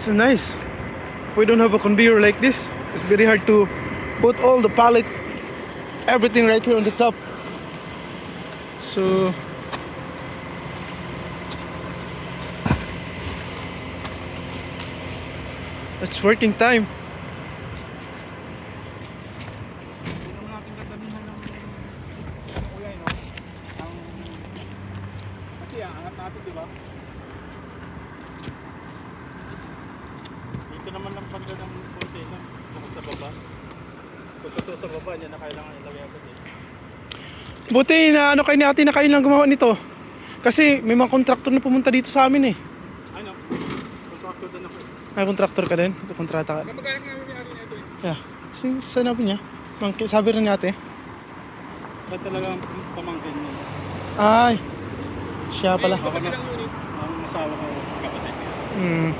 so nice. If we don't have a conveyor like this, it's very hard to put all the pallet, everything right here on the top. So it's working time. Hindi naman natin gagamihan ng kuya, no? Kasi angat natin, di ba? Dito naman lang pagka ng konti lang. Tungkol sa baba. So totoo sa baba, niya na kailangan ilagay agad eh. Buti na ano kayo ni ate na kayo lang gumawa nito. Kasi may mga kontraktor na pumunta dito sa amin eh. Ano? Contractor din ako. Ay, kontraktor ka din? Kontrata ka? Kamag-anak nga yung ari na ito eh. Yeah. Sinabi niya. Sabi rin ni ate. Ba't talagang pamangkin niya? Ay, siya pala. Ito kasi lang unit. Ang asawa ko kapatid. Hmm.